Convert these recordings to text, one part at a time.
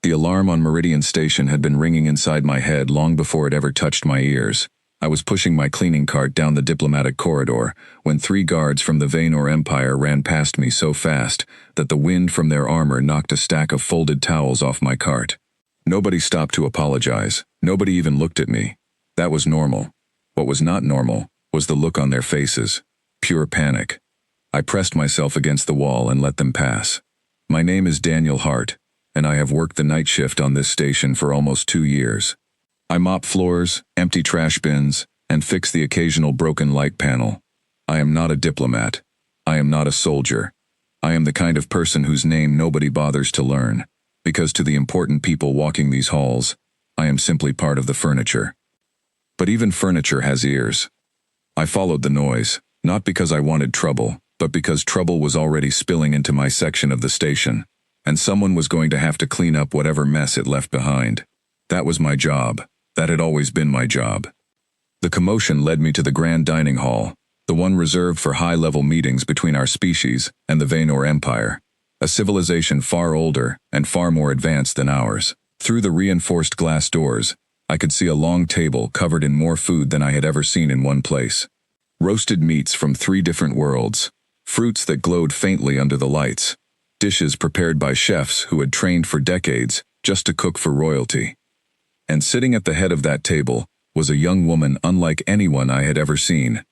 The alarm on Meridian Station had been ringing inside my head long before it ever touched my ears. I was pushing my cleaning cart down the diplomatic corridor when 3 guards from the Vaynor Empire ran past me so fast that the wind from their armor knocked a stack of folded towels off my cart. Nobody stopped to apologize. Nobody even looked at me. That was normal. What was not normal was the look on their faces. Pure panic. I pressed myself against the wall and let them pass. My name is Daniel Hart, and I have worked the night shift on this station for almost 2 years. I mop floors, empty trash bins, and fix the occasional broken light panel. I am not a diplomat. I am not a soldier. I am the kind of person whose name nobody bothers to learn, because to the important people walking these halls, I am simply part of the furniture. But even furniture has ears. I followed the noise, not because I wanted trouble, but because trouble was already spilling into my section of the station, and someone was going to have to clean up whatever mess it left behind. That was my job. That had always been my job. The commotion led me to the grand dining hall, the one reserved for high-level meetings between our species and the Vaynor Empire, a civilization far older and far more advanced than ours. Through the reinforced glass doors, I could see a long table covered in more food than I had ever seen in one place. Roasted meats from 3 different worlds, fruits that glowed faintly under the lights, dishes prepared by chefs who had trained for decades just to cook for royalty. And sitting at the head of that table was a young woman unlike anyone I had ever seen.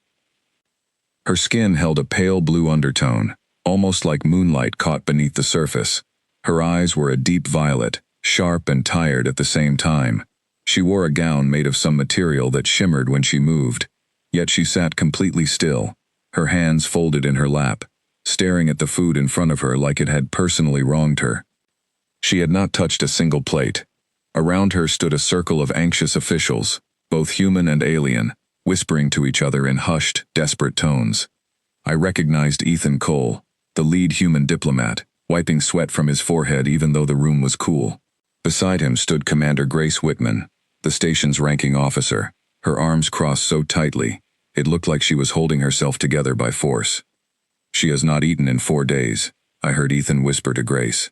Her skin held a pale blue undertone, almost like moonlight caught beneath the surface. Her eyes were a deep violet, sharp and tired at the same time. She wore a gown made of some material that shimmered when she moved, yet she sat completely still, her hands folded in her lap, staring at the food in front of her like it had personally wronged her. She had not touched a single plate. Around her stood a circle of anxious officials, both human and alien, whispering to each other in hushed, desperate tones. I recognized Ethan Cole, the lead human diplomat, wiping sweat from his forehead even though the room was cool. Beside him stood Commander Grace Whitman, the station's ranking officer, her arms crossed so tightly, it looked like she was holding herself together by force. "She has not eaten in 4 days," I heard Ethan whisper to Grace.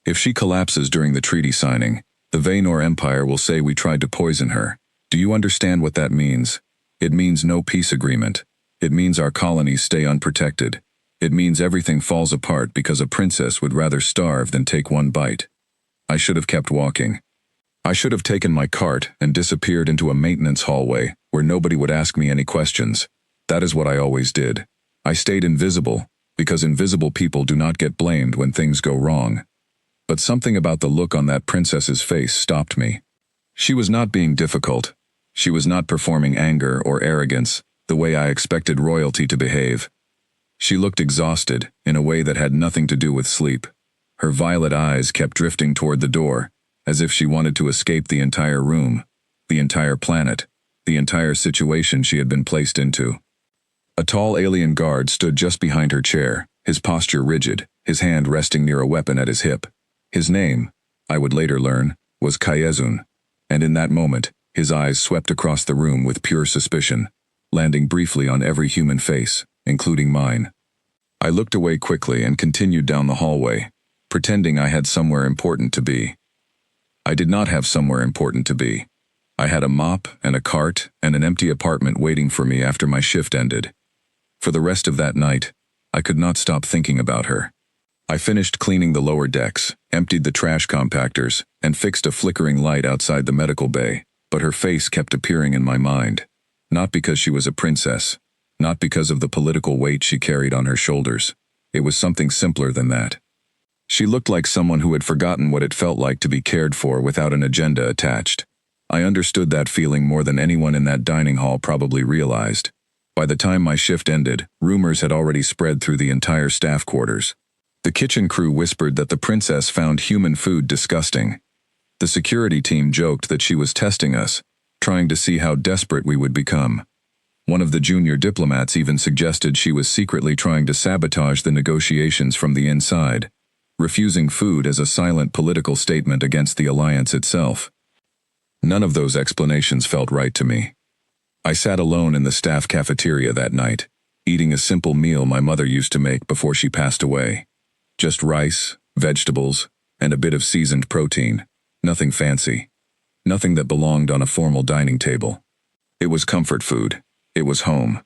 "If she collapses during the treaty signing, the Vaynor Empire will say we tried to poison her. Do you understand what that means? It means no peace agreement. It means our colonies stay unprotected. It means everything falls apart because a princess would rather starve than take one bite." I should have kept walking. I should have taken my cart and disappeared into a maintenance hallway where nobody would ask me any questions. That is what I always did. I stayed invisible, because invisible people do not get blamed when things go wrong. But something about the look on that princess's face stopped me. She was not being difficult. She was not performing anger or arrogance the way I expected royalty to behave. She looked exhausted in a way that had nothing to do with sleep. Her violet eyes kept drifting toward the door, as if she wanted to escape the entire room, the entire planet, the entire situation she had been placed into. A tall alien guard stood just behind her chair, his posture rigid, his hand resting near a weapon at his hip. His name, I would later learn, was Kayezun, and in that moment, his eyes swept across the room with pure suspicion, landing briefly on every human face, including mine. I looked away quickly and continued down the hallway, pretending I had somewhere important to be. I did not have somewhere important to be. I had a mop and a cart and an empty apartment waiting for me after my shift ended. For the rest of that night, I could not stop thinking about her. I finished cleaning the lower decks, emptied the trash compactors, and fixed a flickering light outside the medical bay, but her face kept appearing in my mind. Not because she was a princess, not because of the political weight she carried on her shoulders. It was something simpler than that. She looked like someone who had forgotten what it felt like to be cared for without an agenda attached. I understood that feeling more than anyone in that dining hall probably realized. By the time my shift ended, rumors had already spread through the entire staff quarters. The kitchen crew whispered that the princess found human food disgusting. The security team joked that she was testing us, trying to see how desperate we would become. One of the junior diplomats even suggested she was secretly trying to sabotage the negotiations from the inside, refusing food as a silent political statement against the alliance itself. None of those explanations felt right to me. I sat alone in the staff cafeteria that night, eating a simple meal my mother used to make before she passed away. Just rice, vegetables, and a bit of seasoned protein. Nothing fancy. Nothing that belonged on a formal dining table. It was comfort food. It was home.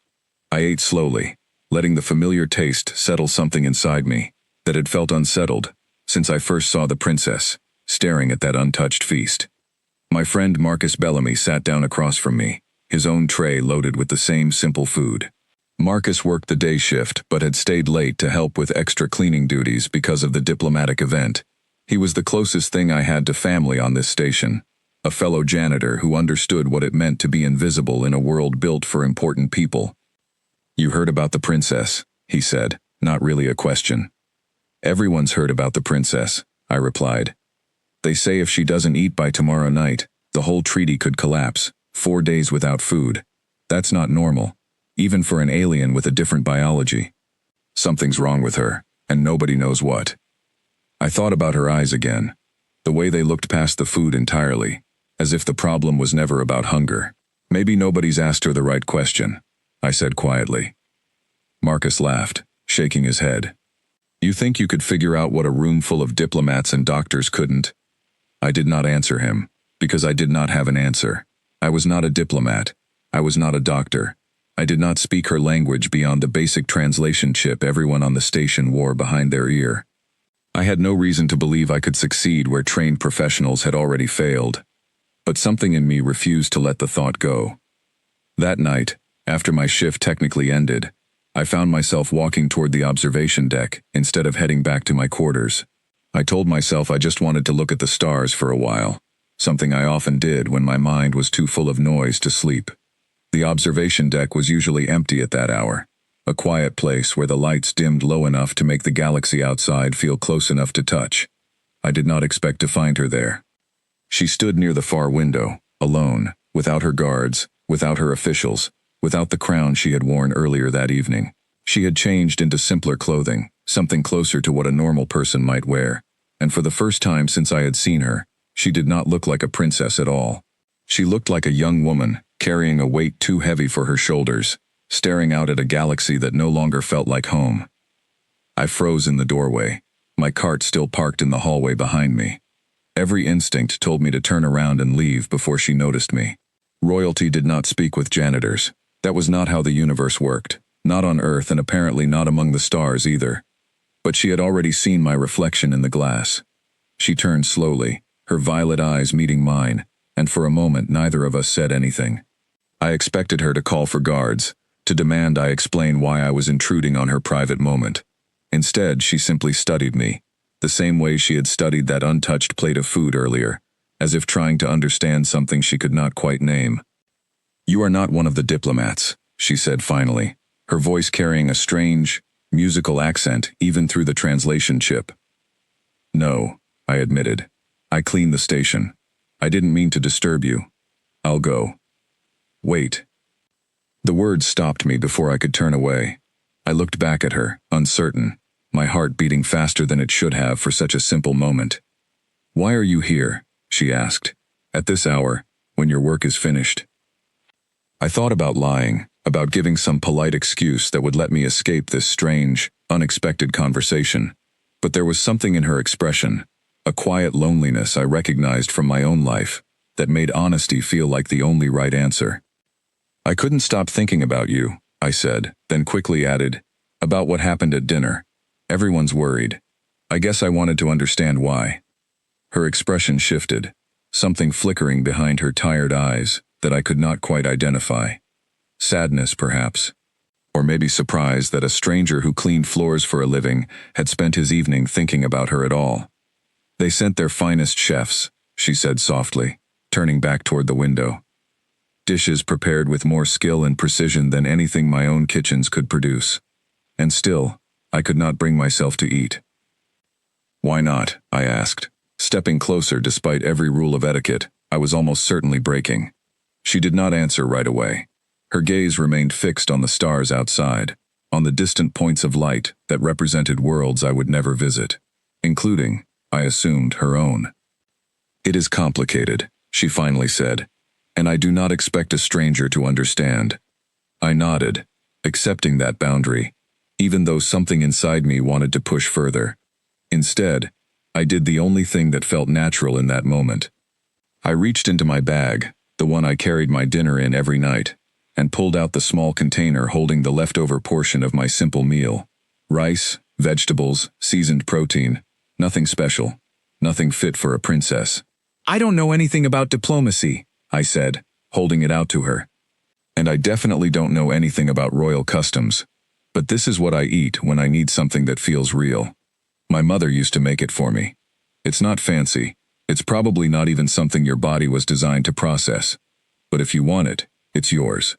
I ate slowly, letting the familiar taste settle something inside me that had felt unsettled since I first saw the princess staring at that untouched feast. My friend Marcus Bellamy sat down across from me, his own tray loaded with the same simple food. Marcus worked the day shift but had stayed late to help with extra cleaning duties because of the diplomatic event. He was the closest thing I had to family on this station, a fellow janitor who understood what it meant to be invisible in a world built for important people. "You heard about the princess," he said, not really a question. "Everyone's heard about the princess," I replied. "They say if she doesn't eat by tomorrow night, the whole treaty could collapse. 4 days without food. That's not normal, even for an alien with a different biology. Something's wrong with her, and nobody knows what." I thought about her eyes again, the way they looked past the food entirely, as if the problem was never about hunger. "Maybe nobody's asked her the right question," I said quietly. Marcus laughed, shaking his head. "You think you could figure out what a room full of diplomats and doctors couldn't?" I did not answer him, because I did not have an answer. I was not a diplomat. I was not a doctor. I did not speak her language beyond the basic translation chip everyone on the station wore behind their ear. I had no reason to believe I could succeed where trained professionals had already failed. But something in me refused to let the thought go. That night, after my shift technically ended, I found myself walking toward the observation deck instead of heading back to my quarters. I told myself I just wanted to look at the stars for a while, something I often did when my mind was too full of noise to sleep. The observation deck was usually empty at that hour, a quiet place where the lights dimmed low enough to make the galaxy outside feel close enough to touch. I did not expect to find her there. She stood near the far window, alone, without her guards, without her officials, without the crown she had worn earlier that evening. She had changed into simpler clothing, something closer to what a normal person might wear, and for the first time since I had seen her, she did not look like a princess at all. She looked like a young woman, carrying a weight too heavy for her shoulders, staring out at a galaxy that no longer felt like home. I froze in the doorway, my cart still parked in the hallway behind me. Every instinct told me to turn around and leave before she noticed me. Royalty did not speak with janitors. That was not how the universe worked, not on Earth and apparently not among the stars either. But she had already seen my reflection in the glass. She turned slowly, her violet eyes meeting mine, and for a moment neither of us said anything. I expected her to call for guards, to demand I explain why I was intruding on her private moment. Instead, she simply studied me, the same way she had studied that untouched plate of food earlier, as if trying to understand something she could not quite name. "You are not one of the diplomats," she said finally, her voice carrying a strange, musical accent even through the translation chip. "No," I admitted. "I cleaned the station. I didn't mean to disturb you. I'll go." "Wait." The words stopped me before I could turn away. I looked back at her, uncertain, my heart beating faster than it should have for such a simple moment. "Why are you here?" she asked. "At this hour, when your work is finished?" I thought about lying, about giving some polite excuse that would let me escape this strange, unexpected conversation. But there was something in her expression, a quiet loneliness I recognized from my own life, that made honesty feel like the only right answer. "I couldn't stop thinking about you," I said, then quickly added, "about what happened at dinner. Everyone's worried. I guess I wanted to understand why." Her expression shifted, something flickering behind her tired eyes that I could not quite identify. Sadness, perhaps. Or maybe surprise that a stranger who cleaned floors for a living had spent his evening thinking about her at all. "They sent their finest chefs," she said softly, turning back toward the window. "Dishes prepared with more skill and precision than anything my own kitchens could produce. And still, I could not bring myself to eat." "Why not?" I asked, stepping closer despite every rule of etiquette I was almost certainly breaking. She did not answer right away. Her gaze remained fixed on the stars outside, on the distant points of light that represented worlds I would never visit, including, I assumed, her own. "It is complicated," she finally said, "and I do not expect a stranger to understand." I nodded, accepting that boundary, even though something inside me wanted to push further. Instead, I did the only thing that felt natural in that moment. I reached into my bag, the one I carried my dinner in every night, and pulled out the small container holding the leftover portion of my simple meal. Rice, vegetables, seasoned protein, nothing special, nothing fit for a princess. I don't know anything about diplomacy, I said, holding it out to her. And I definitely don't know anything about royal customs. But this is what I eat when I need something that feels real. My mother used to make it for me. It's not fancy. It's probably not even something your body was designed to process. But if you want it, it's yours.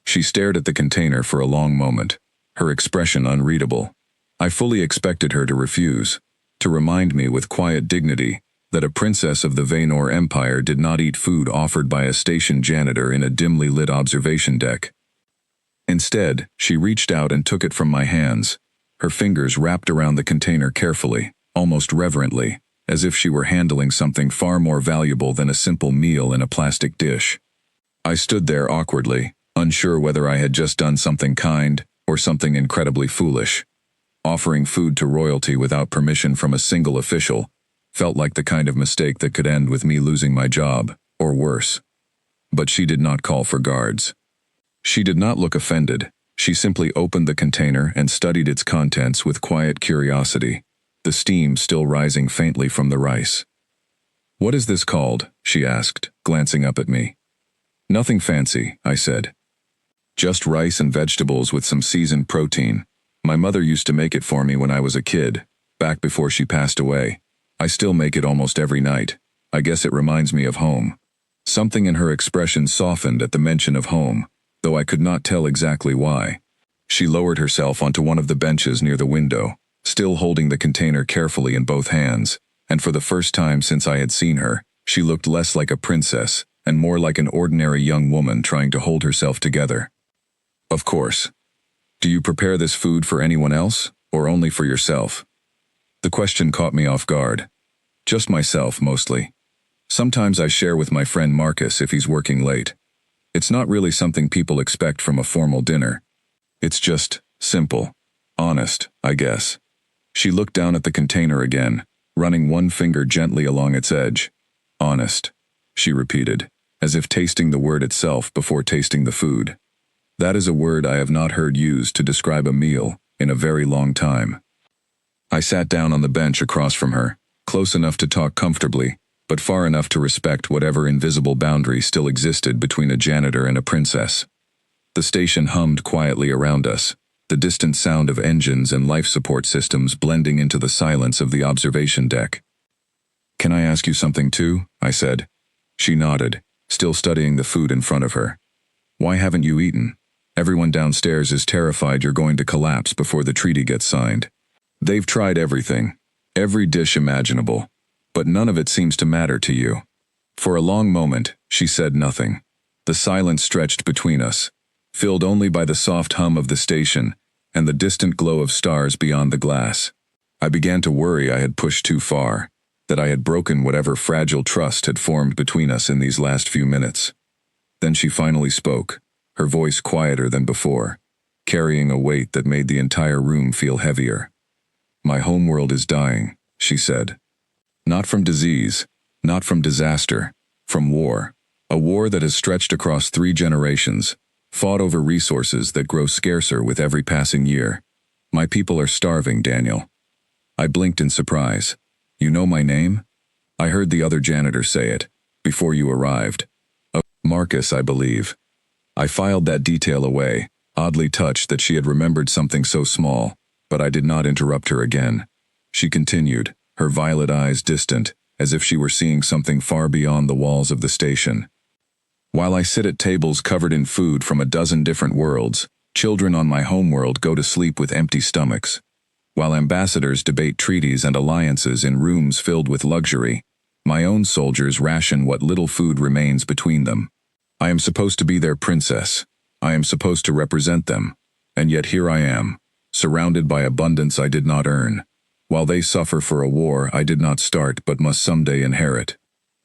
She stared at the container for a long moment, her expression unreadable. I fully expected her to refuse, to remind me with quiet dignity that a princess of the Vaynor Empire did not eat food offered by a station janitor in a dimly lit observation deck. Instead, she reached out and took it from my hands, her fingers wrapped around the container carefully, almost reverently, as if she were handling something far more valuable than a simple meal in a plastic dish. I stood there awkwardly, unsure whether I had just done something kind or something incredibly foolish. Offering food to royalty without permission from a single official felt like the kind of mistake that could end with me losing my job, or worse. But she did not call for guards. She did not look offended. She simply opened the container and studied its contents with quiet curiosity, the steam still rising faintly from the rice. "What is this called?" she asked, glancing up at me. "Nothing fancy," I said. "Just rice and vegetables with some seasoned protein. My mother used to make it for me when I was a kid, back before she passed away. I still make it almost every night. I guess it reminds me of home." Something in her expression softened at the mention of home, though I could not tell exactly why. She lowered herself onto one of the benches near the window, still holding the container carefully in both hands, and for the first time since I had seen her, she looked less like a princess and more like an ordinary young woman trying to hold herself together. "Of course. Do you prepare this food for anyone else, or only for yourself?" The question caught me off guard. Just myself, mostly. Sometimes I share with my friend Marcus if he's working late. It's not really something people expect from a formal dinner. It's just simple, honest, I guess. She looked down at the container again, running one finger gently along its edge. "Honest," she repeated, as if tasting the word itself before tasting the food. That is a word I have not heard used to describe a meal in a very long time. I sat down on the bench across from her, close enough to talk comfortably, but far enough to respect whatever invisible boundary still existed between a janitor and a princess. The station hummed quietly around us, the distant sound of engines and life support systems blending into the silence of the observation deck. "Can I ask you something too?" I said. She nodded, still studying the food in front of her. "Why haven't you eaten? Everyone downstairs is terrified you're going to collapse before the treaty gets signed. They've tried everything, every dish imaginable, but none of it seems to matter to you." For a long moment, she said nothing. The silence stretched between us, filled only by the soft hum of the station and the distant glow of stars beyond the glass. I began to worry I had pushed too far, that I had broken whatever fragile trust had formed between us in these last few minutes. Then she finally spoke, her voice quieter than before, carrying a weight that made the entire room feel heavier. "My homeworld is dying," she said. "Not from disease, not from disaster, from war. A war that has stretched across 3 generations, fought over resources that grow scarcer with every passing year. My people are starving, Daniel." I blinked in surprise. "You know my name?" "I heard the other janitor say it, before you arrived. Oh, Marcus, I believe." I filed that detail away, oddly touched that she had remembered something so small, but I did not interrupt her again. She continued, her violet eyes distant, as if she were seeing something far beyond the walls of the station. "While I sit at tables covered in food from a dozen different worlds, children on my homeworld go to sleep with empty stomachs. While ambassadors debate treaties and alliances in rooms filled with luxury, my own soldiers ration what little food remains between them. I am supposed to be their princess. I am supposed to represent them. And yet here I am, surrounded by abundance I did not earn, while they suffer for a war I did not start but must someday inherit."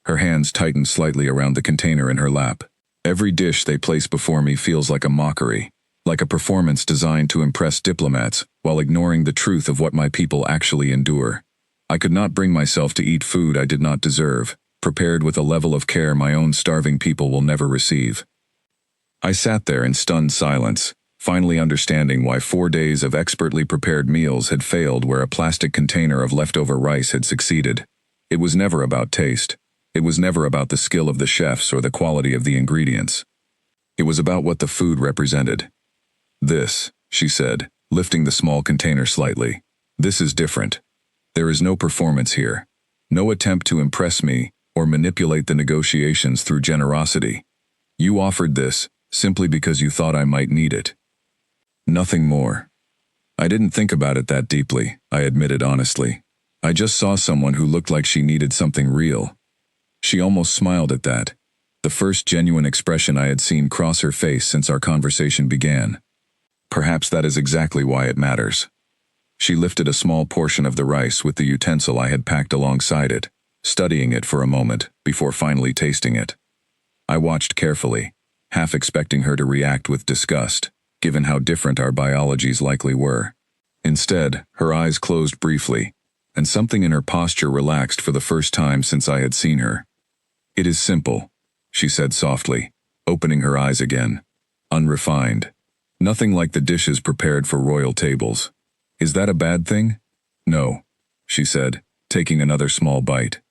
Her hands tightened slightly around the container in her lap. "Every dish they place before me feels like a mockery, like a performance designed to impress diplomats while ignoring the truth of what my people actually endure. I could not bring myself to eat food I did not deserve, prepared with a level of care my own starving people will never receive. I sat there in stunned silence, finally understanding why 4 days of expertly prepared meals had failed where a plastic container of leftover rice had succeeded. It was never about taste. It was never about the skill of the chefs or the quality of the ingredients. It was about what the food represented. "This," she said, lifting the small container slightly. "This is different. There is no performance here. No attempt to impress me or manipulate the negotiations through generosity. You offered this simply because you thought I might need it. Nothing more." I didn't think about it that deeply, I admitted honestly. I just saw someone who looked like she needed something real. She almost smiled at that, the first genuine expression I had seen cross her face since our conversation began. Perhaps that is exactly why it matters. She lifted a small portion of the rice with the utensil I had packed alongside it, studying it for a moment before finally tasting it. I watched carefully, half expecting her to react with disgust, given how different our biologies likely were. Instead, her eyes closed briefly, and something in her posture relaxed for the first time since I had seen her. "It is simple," she said softly, opening her eyes again. "Unrefined. Nothing like the dishes prepared for royal tables. Is that a bad thing?" "No," she said, taking another small bite.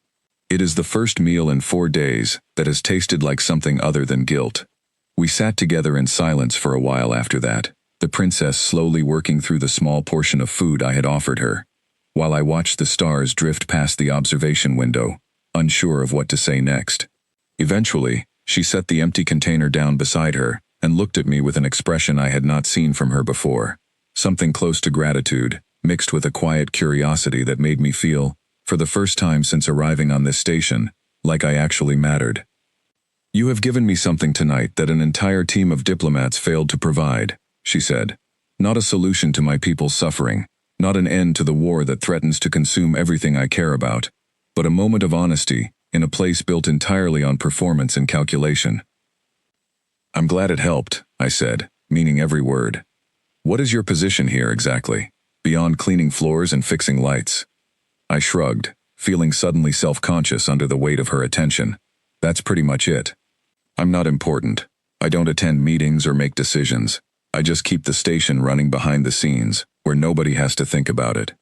"It is the first meal in 4 days that has tasted like something other than guilt." We sat together in silence for a while after that, the princess slowly working through the small portion of food I had offered her, while I watched the stars drift past the observation window, unsure of what to say next. Eventually, she set the empty container down beside her and looked at me with an expression I had not seen from her before, something close to gratitude, mixed with a quiet curiosity that made me feel, for the first time since arriving on this station, like I actually mattered. "You have given me something tonight that an entire team of diplomats failed to provide," she said. "Not a solution to my people's suffering, not an end to the war that threatens to consume everything I care about, but a moment of honesty in a place built entirely on performance and calculation." "I'm glad it helped," I said, meaning every word. "What is your position here exactly, beyond cleaning floors and fixing lights?" I shrugged, feeling suddenly self-conscious under the weight of her attention. "That's pretty much it. I'm not important. I don't attend meetings or make decisions. I just keep the station running behind the scenes, where nobody has to think about it."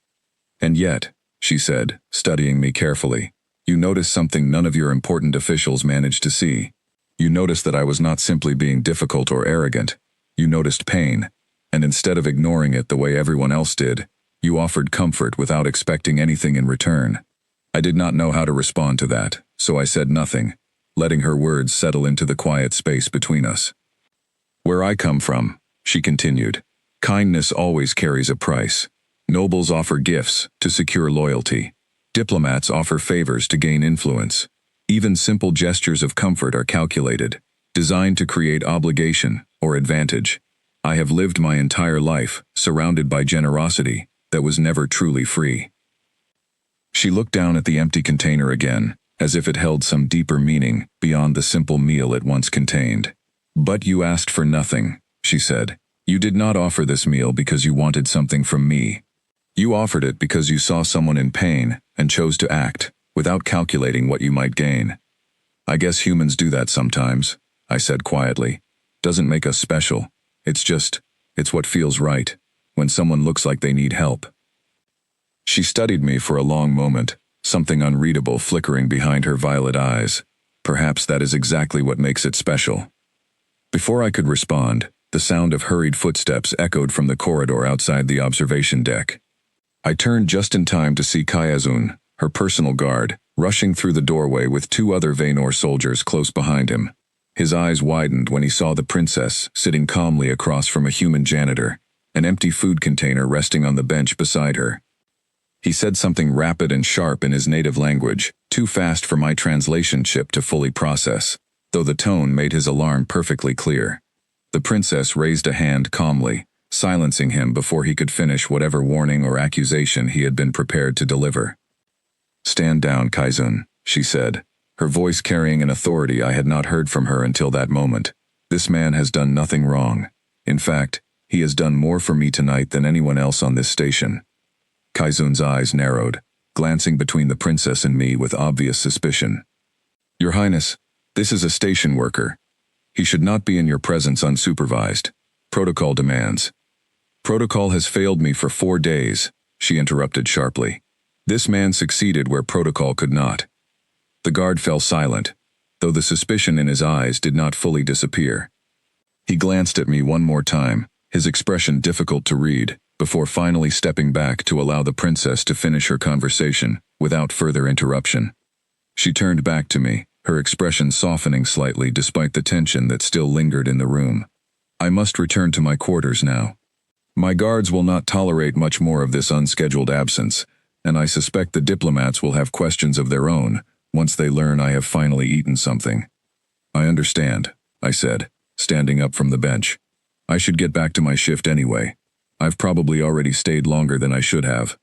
"And yet," she said, studying me carefully, "you notice something none of your important officials managed to see. You noticed that I was not simply being difficult or arrogant. You noticed pain, and instead of ignoring it the way everyone else did, you offered comfort without expecting anything in return." I did not know how to respond to that, so I said nothing, letting her words settle into the quiet space between us. "Where I come from," she continued, "kindness always carries a price. Nobles offer gifts to secure loyalty. Diplomats offer favors to gain influence. Even simple gestures of comfort are calculated, designed to create obligation or advantage. I have lived my entire life surrounded by generosity that was never truly free." She looked down at the empty container again, as if it held some deeper meaning beyond the simple meal it once contained. "But you asked for nothing," she said. "You did not offer this meal because you wanted something from me. You offered it because you saw someone in pain and chose to act, without calculating what you might gain. I guess humans do that sometimes," I said quietly. "Doesn't make us special. It's what feels right, when someone looks like they need help." She studied me for a long moment, something unreadable flickering behind her violet eyes. Perhaps that is exactly what makes it special. Before I could respond, the sound of hurried footsteps echoed from the corridor outside the observation deck. I turned just in time to see Kayazun, her personal guard, rushing through the doorway with 2 other Vaynor soldiers close behind him. His eyes widened when he saw the princess sitting calmly across from a human janitor, an empty food container resting on the bench beside her. He said something rapid and sharp in his native language, too fast for my translation chip to fully process, though the tone made his alarm perfectly clear. The princess raised a hand calmly, silencing him before he could finish whatever warning or accusation he had been prepared to deliver. "Stand down, Kaizun," she said, her voice carrying an authority I had not heard from her until that moment. "This man has done nothing wrong. In fact, he has done more for me tonight than anyone else on this station." Kaizun's eyes narrowed. glancing between the princess and me with obvious suspicion. "Your Highness, this is a station worker. He should not be in your presence unsupervised. Protocol demands." "Protocol has failed me for 4 days," she interrupted sharply. This man succeeded where protocol could not. The guard fell silent, though the suspicion in his eyes did not fully disappear. He glanced at me one more time, his expression difficult to read, before finally stepping back to allow the princess to finish her conversation without further interruption. She turned back to me, her expression softening slightly despite the tension that still lingered in the room. "I must return to my quarters now. My guards will not tolerate much more of this unscheduled absence, and I suspect the diplomats will have questions of their own once they learn I have finally eaten something." "I understand," I said, standing up from the bench. "I should get back to my shift anyway. I've probably already stayed longer than I should have."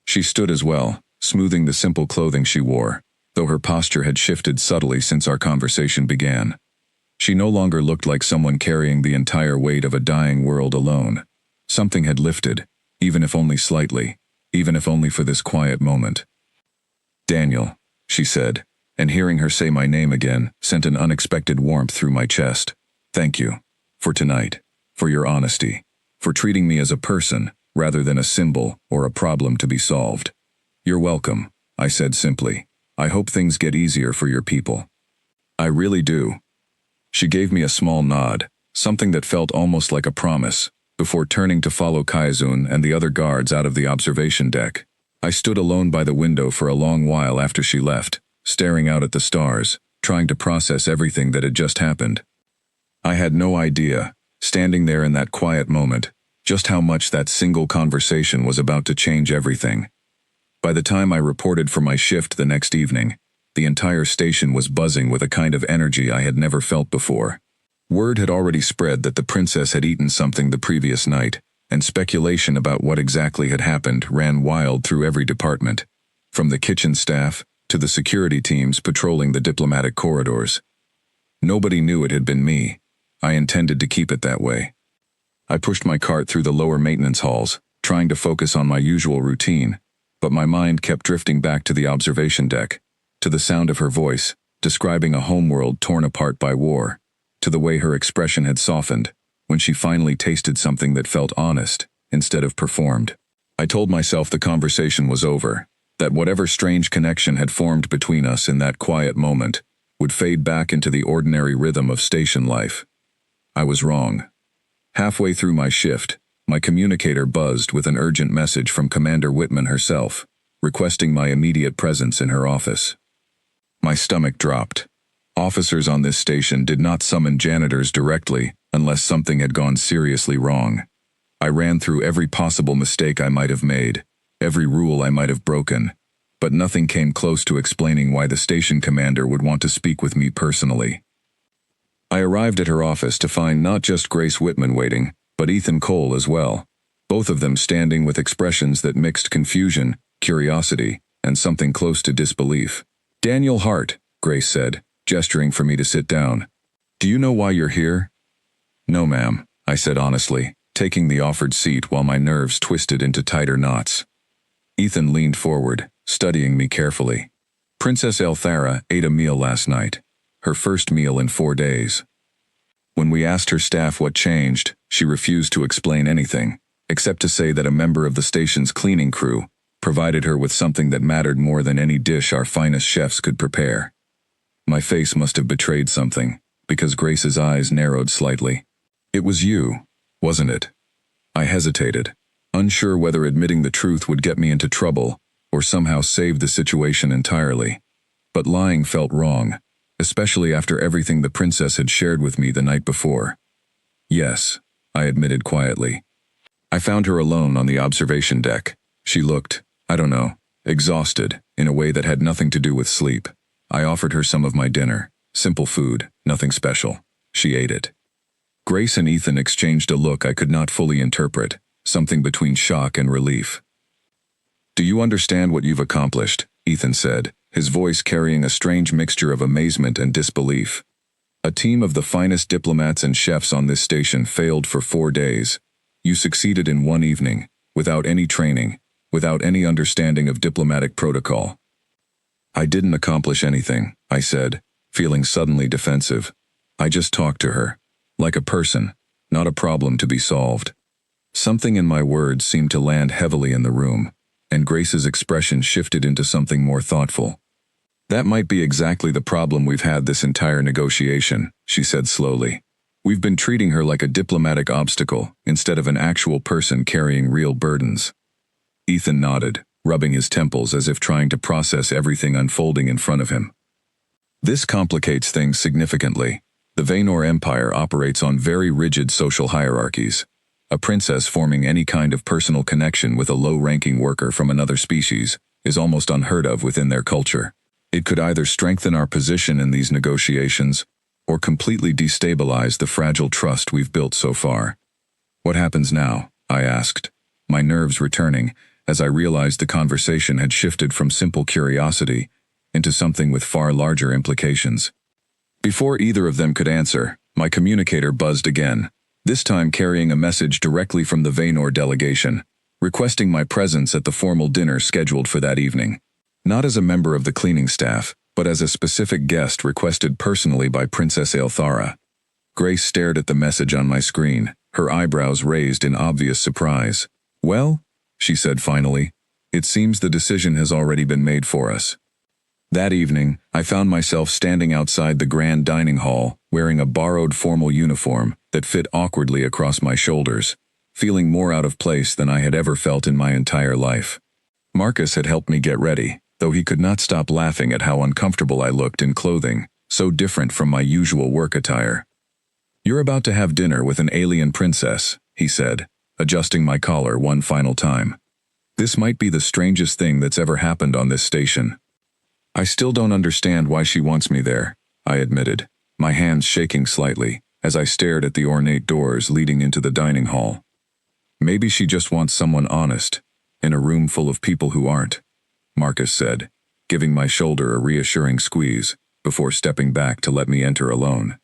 She stood as well, smoothing the simple clothing she wore, though her posture had shifted subtly since our conversation began. She no longer looked like someone carrying the entire weight of a dying world alone. Something had lifted, even if only slightly, even if only for this quiet moment. "Daniel," she said, and hearing her say my name again sent an unexpected warmth through my chest. "Thank you. For tonight. For your honesty. For treating me as a person, rather than a symbol or a problem to be solved." "You're welcome," I said simply. "I hope things get easier for your people." "I really do." She gave me a small nod, something that felt almost like a promise, before turning to follow Kaizun and the other guards out of the observation deck. I stood alone by the window for a long while after she left, staring out at the stars, trying to process everything that had just happened. I had no idea, standing there in that quiet moment, just how much that single conversation was about to change everything. By the time I reported for my shift the next evening, the entire station was buzzing with a kind of energy I had never felt before. Word had already spread that the princess had eaten something the previous night, and speculation about what exactly had happened ran wild through every department, from the kitchen staff to the security teams patrolling the diplomatic corridors. Nobody knew it had been me. I intended to keep it that way. I pushed my cart through the lower maintenance halls, trying to focus on my usual routine, but my mind kept drifting back to the observation deck, to the sound of her voice, describing a homeworld torn apart by war, to the way her expression had softened when she finally tasted something that felt honest instead of performed. I told myself the conversation was over, that whatever strange connection had formed between us in that quiet moment would fade back into the ordinary rhythm of station life. I was wrong. Halfway through my shift, my communicator buzzed with an urgent message from Commander Whitman herself, requesting my immediate presence in her office. My stomach dropped. Officers on this station did not summon janitors directly unless something had gone seriously wrong. I ran through every possible mistake I might have made, every rule I might have broken, but nothing came close to explaining why the station commander would want to speak with me personally. I arrived at her office to find not just Grace Whitman waiting, but Ethan Cole as well, both of them standing with expressions that mixed confusion, curiosity, and something close to disbelief. "Daniel Hart," Grace said, gesturing for me to sit down. "Do you know why you're here?" "No, ma'am," I said honestly, taking the offered seat while my nerves twisted into tighter knots. Ethan leaned forward, studying me carefully. "Princess Elthara ate a meal last night, her first meal in 4 days. When we asked her staff what changed, she refused to explain anything, except to say that a member of the station's cleaning crew provided her with something that mattered more than any dish our finest chefs could prepare." My face must have betrayed something, because Grace's eyes narrowed slightly. "It was you, wasn't it?" I hesitated, unsure whether admitting the truth would get me into trouble or somehow save the situation entirely. But lying felt wrong, especially after everything the princess had shared with me the night before. "Yes," I admitted quietly. I found her alone on the observation deck. She looked, I don't know, exhausted in a way that had nothing to do with sleep. I offered her some of my dinner, simple food, nothing special. She ate it. Grace and Ethan exchanged a look I could not fully interpret, something between shock and relief. "Do you understand what you've accomplished?" Ethan said, his voice carrying a strange mixture of amazement and disbelief. "A team of the finest diplomats and chefs on this station failed for 4 days. You succeeded in 1 evening, without any training, without any understanding of diplomatic protocol. I didn't accomplish anything, I said, feeling suddenly defensive. I just talked to her. Like a person, not a problem to be solved. Something in my words seemed to land heavily in the room, and Grace's expression shifted into something more thoughtful. That might be exactly the problem we've had this entire negotiation, she said slowly. We've been treating her like a diplomatic obstacle instead of an actual person carrying real burdens. Ethan nodded, rubbing his temples as if trying to process everything unfolding in front of him. This complicates things significantly. The Vaynor Empire operates on very rigid social hierarchies. A princess forming any kind of personal connection with a low-ranking worker from another species is almost unheard of within their culture. It could either strengthen our position in these negotiations or completely destabilize the fragile trust we've built so far. What happens now? I asked, my nerves returning as I realized the conversation had shifted from simple curiosity into something with far larger implications. Before either of them could answer, my communicator buzzed again, this time carrying a message directly from the Vaynor delegation, requesting my presence at the formal dinner scheduled for that evening. Not as a member of the cleaning staff, but as a specific guest requested personally by Princess Aelthara. Grace stared at the message on my screen, her eyebrows raised in obvious surprise. Well, she said finally, it seems the decision has already been made for us. That evening, I found myself standing outside the grand dining hall, wearing a borrowed formal uniform that fit awkwardly across my shoulders, feeling more out of place than I had ever felt in my entire life. Marcus had helped me get ready, though he could not stop laughing at how uncomfortable I looked in clothing, so different from my usual work attire. You're about to have dinner with an alien princess, he said, adjusting my collar one final time. This might be the strangest thing that's ever happened on this station. I still don't understand why she wants me there, I admitted, my hands shaking slightly as I stared at the ornate doors leading into the dining hall. Maybe she just wants someone honest, in a room full of people who aren't, Marcus said, giving my shoulder a reassuring squeeze before stepping back to let me enter alone.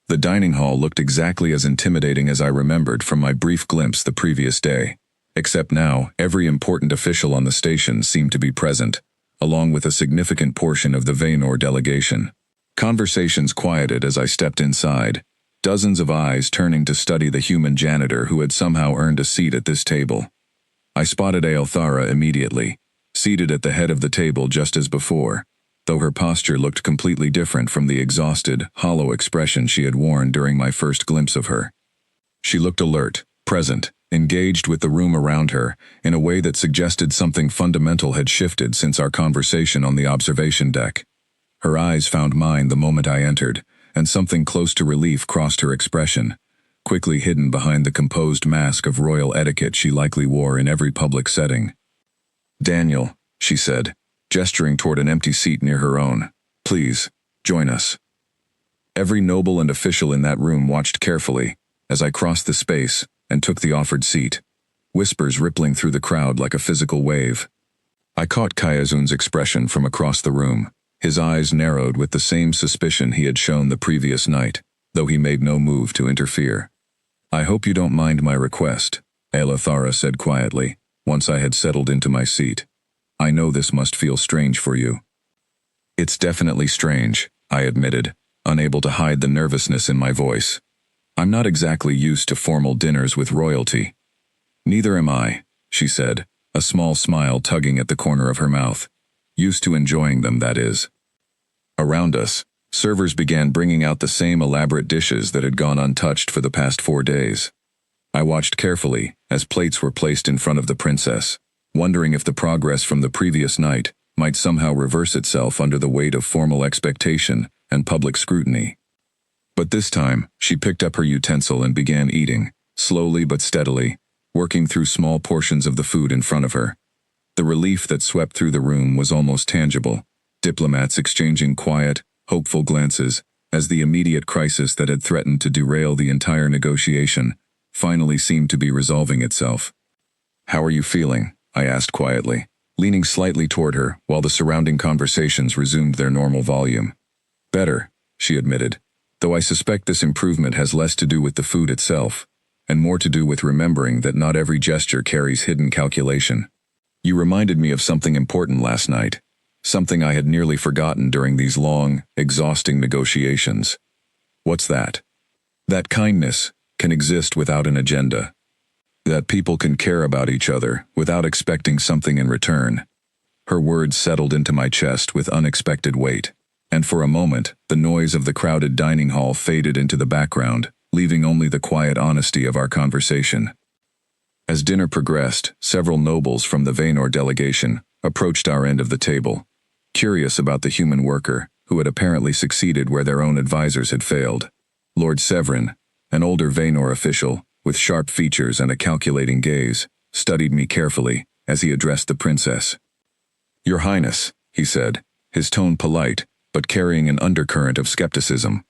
The dining hall looked exactly as intimidating as I remembered from my brief glimpse the previous day, except now every important official on the station seemed to be present, along with a significant portion of the Vaynor delegation. Conversations quieted as I stepped inside, dozens of eyes turning to study the human janitor who had somehow earned a seat at this table. I spotted Aelthara immediately, seated at the head of the table just as before, though her posture looked completely different from the exhausted, hollow expression she had worn during my first glimpse of her. She looked alert, present, engaged with the room around her in a way that suggested something fundamental had shifted since our conversation on the observation deck. Her eyes found mine the moment I entered, and something close to relief crossed her expression, quickly hidden behind the composed mask of royal etiquette she likely wore in every public setting. Daniel, she said, gesturing toward an empty seat near her own, please, join us. Every noble and official in that room watched carefully as I crossed the space and took the offered seat, whispers rippling through the crowd like a physical wave. I caught Kayazun's expression from across the room, his eyes narrowed with the same suspicion he had shown the previous night, though he made no move to interfere. I hope you don't mind my request, Aelthara said quietly, once I had settled into my seat. I know this must feel strange for you. It's definitely strange, I admitted, unable to hide the nervousness in my voice. I'm not exactly used to formal dinners with royalty. Neither am I, she said, a small smile tugging at the corner of her mouth. Used to enjoying them, that is. Around us, servers began bringing out the same elaborate dishes that had gone untouched for the past 4 days. I watched carefully as plates were placed in front of the princess, wondering if the progress from the previous night might somehow reverse itself under the weight of formal expectation and public scrutiny. But this time, she picked up her utensil and began eating, slowly but steadily, working through small portions of the food in front of her. The relief that swept through the room was almost tangible, diplomats exchanging quiet, hopeful glances as the immediate crisis that had threatened to derail the entire negotiation finally seemed to be resolving itself. How are you feeling? I asked quietly, leaning slightly toward her while the surrounding conversations resumed their normal volume. Better, she admitted, though I suspect this improvement has less to do with the food itself, and more to do with remembering that not every gesture carries hidden calculation. You reminded me of something important last night, something I had nearly forgotten during these long, exhausting negotiations. What's that? That kindness can exist without an agenda. That people can care about each other without expecting something in return. Her words settled into my chest with unexpected weight, and for a moment, the noise of the crowded dining hall faded into the background, leaving only the quiet honesty of our conversation. As dinner progressed, several nobles from the Vaynor delegation approached our end of the table, curious about the human worker who had apparently succeeded where their own advisors had failed. Lord Severin, an older Vaynor official, with sharp features and a calculating gaze, studied me carefully as he addressed the princess. "Your Highness," he said, his tone polite, but carrying an undercurrent of skepticism.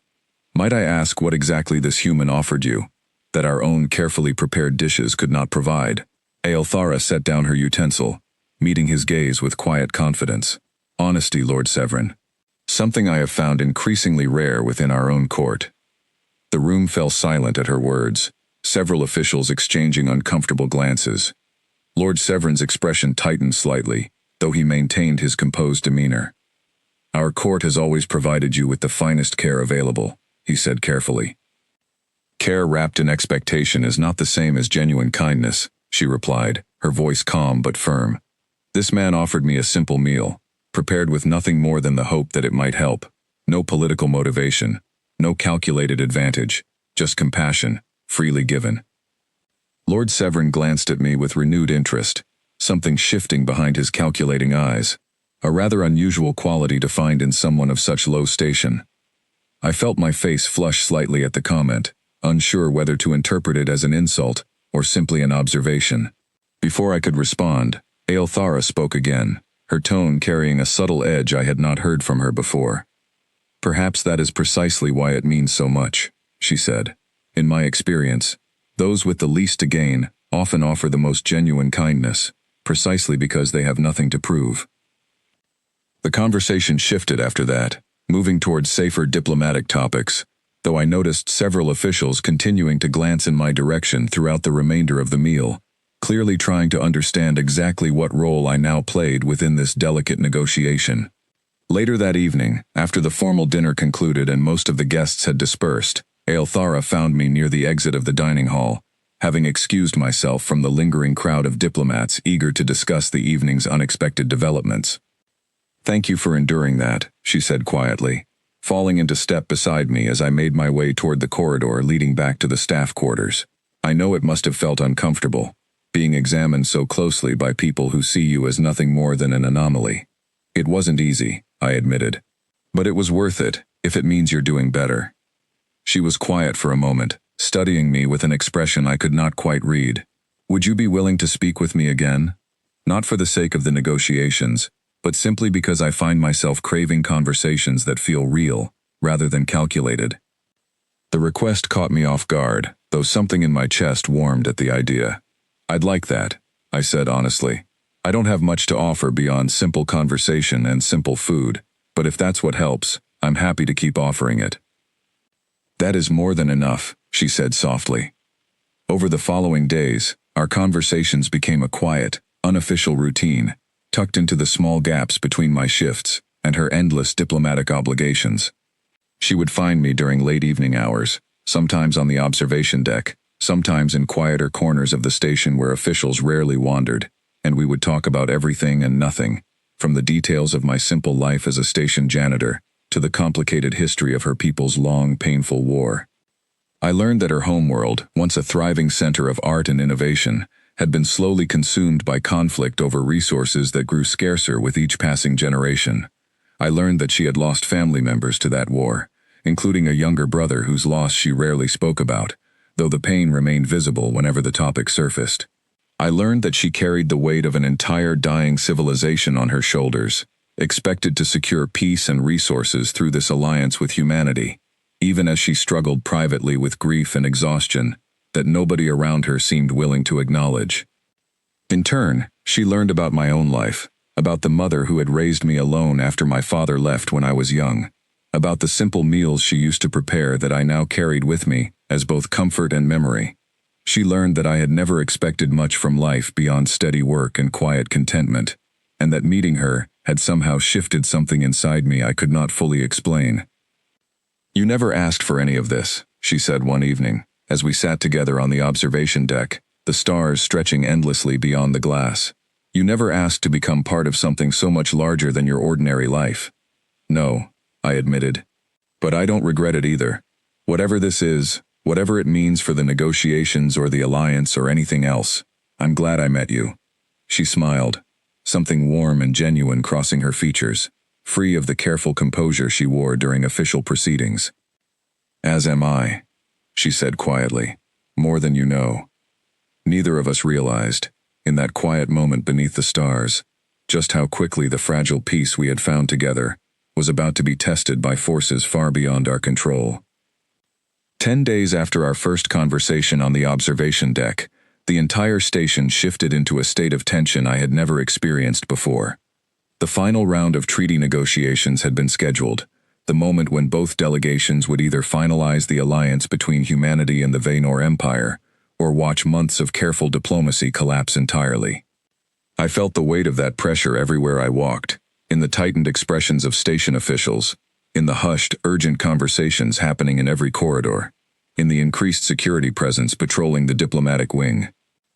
"Might I ask what exactly this human offered you, that our own carefully prepared dishes could not provide?" Aelthara set down her utensil, meeting his gaze with quiet confidence. "Honesty, Lord Severin. Something I have found increasingly rare within our own court." The room fell silent at her words, several officials exchanging uncomfortable glances. Lord Severin's expression tightened slightly, though he maintained his composed demeanor. "Our court has always provided you with the finest care available," he said carefully. "Care wrapped in expectation is not the same as genuine kindness," she replied, her voice calm but firm. "This man offered me a simple meal, prepared with nothing more than the hope that it might help. No political motivation, no calculated advantage, just compassion, freely given." Lord Severin glanced at me with renewed interest, something shifting behind his calculating eyes, a rather unusual quality to find in someone of such low station. I felt my face flush slightly at the comment, unsure whether to interpret it as an insult or simply an observation. Before I could respond, Aelthara spoke again, her tone carrying a subtle edge I had not heard from her before. "Perhaps that is precisely why it means so much," she said. "In my experience, those with the least to gain often offer the most genuine kindness, precisely because they have nothing to prove." The conversation shifted after that, moving towards safer diplomatic topics, though I noticed several officials continuing to glance in my direction throughout the remainder of the meal, clearly trying to understand exactly what role I now played within this delicate negotiation. Later that evening, after the formal dinner concluded and most of the guests had dispersed, Aelthara found me near the exit of the dining hall, having excused myself from the lingering crowd of diplomats eager to discuss the evening's unexpected developments. "Thank you for enduring that," she said quietly, falling into step beside me as I made my way toward the corridor leading back to the staff quarters. "I know it must have felt uncomfortable, being examined so closely by people who see you as nothing more than an anomaly. It wasn't easy," I admitted. "But it was worth it, if it means you're doing better." She was quiet for a moment, studying me with an expression I could not quite read. "Would you be willing to speak with me again? Not for the sake of the negotiations, but simply because I find myself craving conversations that feel real, rather than calculated." The request caught me off guard, though something in my chest warmed at the idea. "I'd like that," I said honestly. "I don't have much to offer beyond simple conversation and simple food, but if that's what helps, I'm happy to keep offering it." "That is more than enough," she said softly. Over the following days, our conversations became a quiet, unofficial routine, tucked into the small gaps between my shifts and her endless diplomatic obligations. She would find me during late evening hours, sometimes on the observation deck, sometimes in quieter corners of the station where officials rarely wandered, and we would talk about everything and nothing, from the details of my simple life as a station janitor to the complicated history of her people's long, painful war. I learned that her homeworld, once a thriving center of art and innovation, had been slowly consumed by conflict over resources that grew scarcer with each passing generation. I learned that she had lost family members to that war, including a younger brother whose loss she rarely spoke about, though the pain remained visible whenever the topic surfaced. I learned that she carried the weight of an entire dying civilization on her shoulders, expected to secure peace and resources through this alliance with humanity, even as she struggled privately with grief and exhaustion that nobody around her seemed willing to acknowledge. In turn, she learned about my own life, about the mother who had raised me alone after my father left when I was young, about the simple meals she used to prepare that I now carried with me as both comfort and memory. She learned that I had never expected much from life beyond steady work and quiet contentment, and that meeting her had somehow shifted something inside me I could not fully explain. "You never asked for any of this," she said one evening, as we sat together on the observation deck, the stars stretching endlessly beyond the glass. "You never asked to become part of something so much larger than your ordinary life." "No," I admitted. "But I don't regret it either. Whatever this is, whatever it means for the negotiations or the alliance or anything else, I'm glad I met you." She smiled, something warm and genuine crossing her features, free of the careful composure she wore during official proceedings. "As am I," she said quietly, "more than you know." Neither of us realized, in that quiet moment beneath the stars, just how quickly the fragile peace we had found together was about to be tested by forces far beyond our control. 10 days after our first conversation on the observation deck, the entire station shifted into a state of tension I had never experienced before. The final round of treaty negotiations had been scheduled, the moment when both delegations would either finalize the alliance between humanity and the Vaynor Empire, or watch months of careful diplomacy collapse entirely. I felt the weight of that pressure everywhere I walked, in the tightened expressions of station officials, in the hushed, urgent conversations happening in every corridor, in the increased security presence patrolling the diplomatic wing.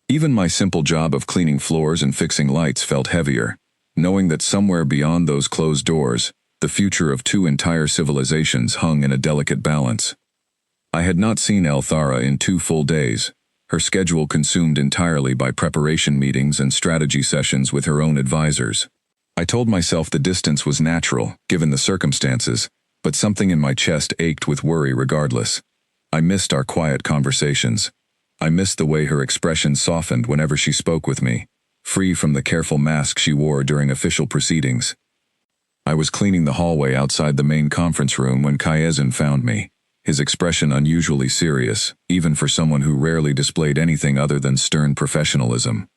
Even my simple job of cleaning floors and fixing lights felt heavier, knowing that somewhere beyond those closed doors, the future of two entire civilizations hung in a delicate balance. I had not seen Elthara in 2 full days, her schedule consumed entirely by preparation meetings and strategy sessions with her own advisors. I told myself the distance was natural, given the circumstances, but something in my chest ached with worry regardless. I missed our quiet conversations. I missed the way her expression softened whenever she spoke with me, free from the careful mask she wore during official proceedings. I was cleaning the hallway outside the main conference room when Kayezin found me, his expression unusually serious, even for someone who rarely displayed anything other than stern professionalism.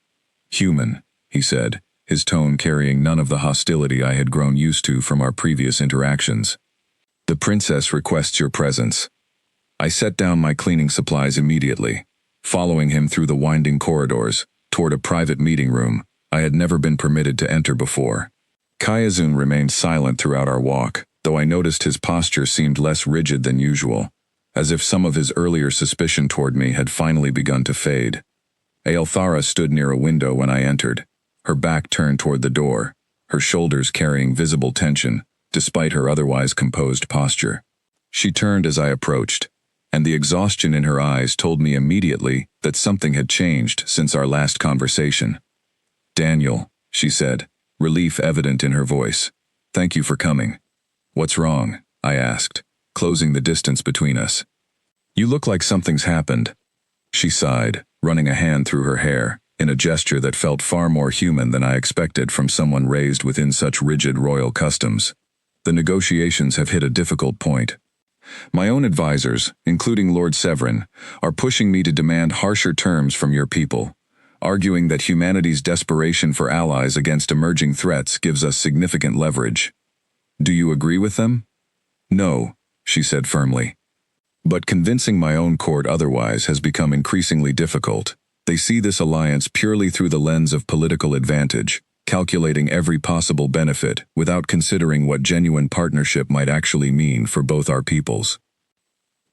"Human," he said, his tone carrying none of the hostility I had grown used to from our previous interactions. "The princess requests your presence." I set down my cleaning supplies immediately, following him through the winding corridors, toward a private meeting room I had never been permitted to enter before. Kayezun remained silent throughout our walk, though I noticed his posture seemed less rigid than usual, as if some of his earlier suspicion toward me had finally begun to fade. Aelthara stood near a window when I entered, her back turned toward the door, her shoulders carrying visible tension, despite her otherwise composed posture. She turned as I approached, and the exhaustion in her eyes told me immediately that something had changed since our last conversation. "Daniel," she said, relief evident in her voice. "Thank you for coming." "What's wrong?" I asked, closing the distance between us. "You look like something's happened." She sighed, running a hand through her hair, in a gesture that felt far more human than I expected from someone raised within such rigid royal customs. "The negotiations have hit a difficult point. My own advisors, including Lord Severin, are pushing me to demand harsher terms from your people, arguing that humanity's desperation for allies against emerging threats gives us significant leverage. Do you agree with them?" "No," she said firmly. "But convincing my own court otherwise has become increasingly difficult. They see this alliance purely through the lens of political advantage, calculating every possible benefit without considering what genuine partnership might actually mean for both our peoples."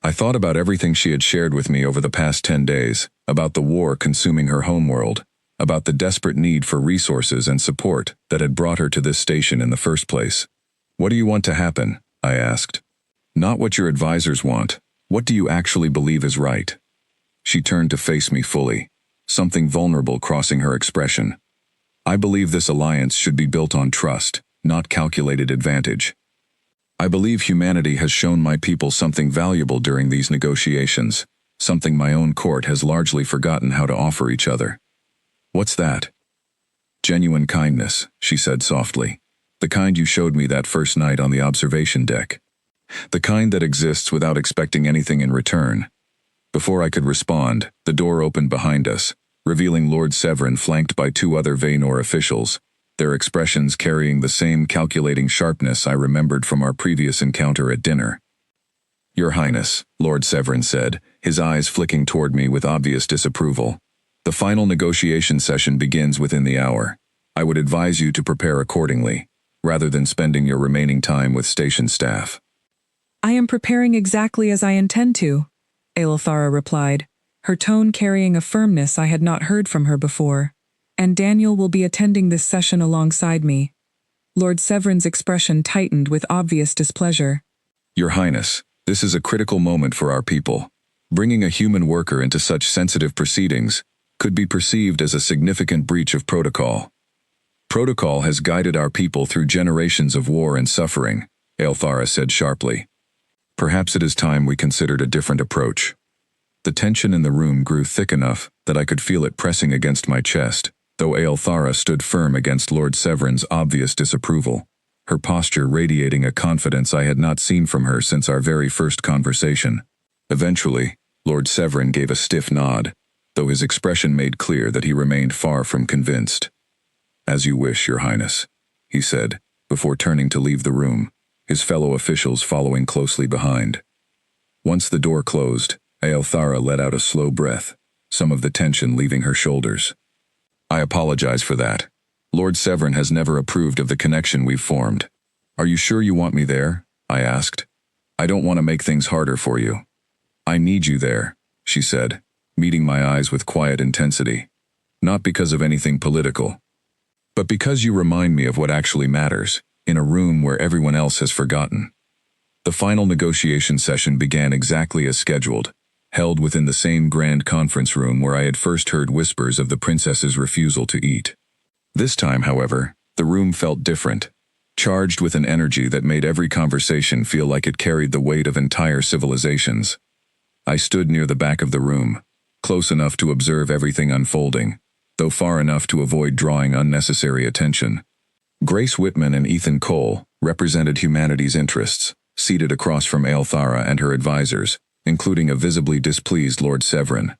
I thought about everything she had shared with me over the past 10 days, about the war consuming her homeworld, about the desperate need for resources and support that had brought her to this station in the first place. "What do you want to happen?" I asked. "Not what your advisors want. What do you actually believe is right?" She turned to face me fully, something vulnerable crossing her expression. "I believe this alliance should be built on trust, not calculated advantage. I believe humanity has shown my people something valuable during these negotiations, something my own court has largely forgotten how to offer each other." "What's that?" "Genuine kindness," she said softly. "The kind you showed me that first night on the observation deck. The kind that exists without expecting anything in return." Before I could respond, the door opened behind us, revealing Lord Severin flanked by 2 other Vaynor officials, their expressions carrying the same calculating sharpness I remembered from our previous encounter at dinner. Your Highness, Lord Severin said, his eyes flicking toward me with obvious disapproval. The final negotiation session begins within the hour. I would advise you to prepare accordingly, rather than spending your remaining time with station staff. I am preparing exactly as I intend to, Aelthara replied, her tone carrying a firmness I had not heard from her before. And Daniel will be attending this session alongside me. Lord Severin's expression tightened with obvious displeasure. Your Highness, this is a critical moment for our people. Bringing a human worker into such sensitive proceedings could be perceived as a significant breach of protocol. Protocol has guided our people through generations of war and suffering, Aelthara said sharply. Perhaps it is time we considered a different approach. The tension in the room grew thick enough that I could feel it pressing against my chest, though Aelthara stood firm against Lord Severin's obvious disapproval, her posture radiating a confidence I had not seen from her since our very first conversation. Eventually, Lord Severin gave a stiff nod, though his expression made clear that he remained far from convinced. As you wish, Your Highness, he said, before turning to leave the room, his fellow officials following closely behind. Once the door closed, Aelthara let out a slow breath, some of the tension leaving her shoulders. I apologize for that. Lord Severin has never approved of the connection we've formed. Are you sure you want me there? I asked. I don't want to make things harder for you. I need you there, she said, meeting my eyes with quiet intensity. Not because of anything political, but because you remind me of what actually matters, in a room where everyone else has forgotten. The final negotiation session began exactly as scheduled, held within the same grand conference room where I had first heard whispers of the princess's refusal to eat. This time, however, the room felt different, charged with an energy that made every conversation feel like it carried the weight of entire civilizations. I stood near the back of the room, close enough to observe everything unfolding, though far enough to avoid drawing unnecessary attention. Grace Whitman and Ethan Cole represented humanity's interests, seated across from Aelthara and her advisors, including a visibly displeased Lord Severin.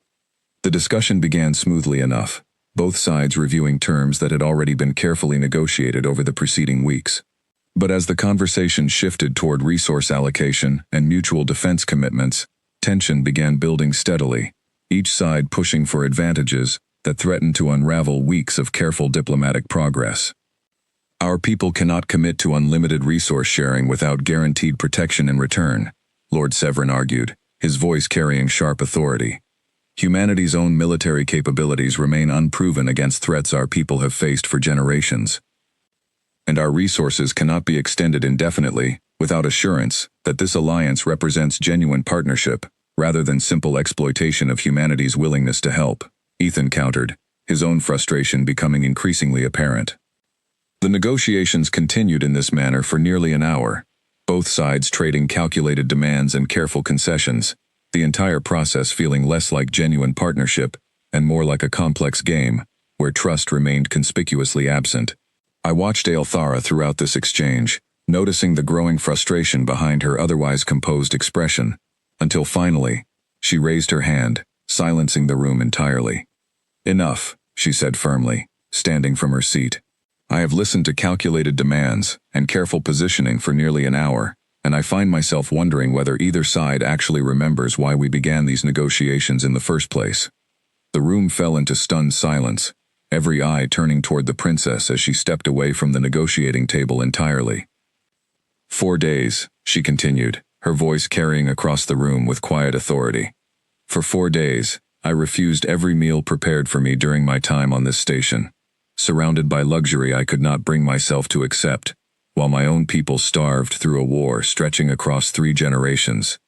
The discussion began smoothly enough, both sides reviewing terms that had already been carefully negotiated over the preceding weeks. But as the conversation shifted toward resource allocation and mutual defense commitments, tension began building steadily, each side pushing for advantages that threatened to unravel weeks of careful diplomatic progress. Our people cannot commit to unlimited resource sharing without guaranteed protection in return, Lord Severin argued, his voice carrying sharp authority. Humanity's own military capabilities remain unproven against threats our people have faced for generations. And our resources cannot be extended indefinitely without assurance that this alliance represents genuine partnership rather than simple exploitation of humanity's willingness to help, Ethan countered, his own frustration becoming increasingly apparent. The negotiations continued in this manner for nearly an hour, both sides trading calculated demands and careful concessions, the entire process feeling less like genuine partnership and more like a complex game, where trust remained conspicuously absent. I watched Aelthara throughout this exchange, noticing the growing frustration behind her otherwise composed expression, until finally, she raised her hand, silencing the room entirely. Enough, she said firmly, standing from her seat. I have listened to calculated demands and careful positioning for nearly an hour, and I find myself wondering whether either side actually remembers why we began these negotiations in the first place. The room fell into stunned silence, every eye turning toward the princess as she stepped away from the negotiating table entirely. 4 days, she continued, her voice carrying across the room with quiet authority. For 4 days, I refused every meal prepared for me during my time on this station, surrounded by luxury I could not bring myself to accept, while my own people starved through a war stretching across 3 generations.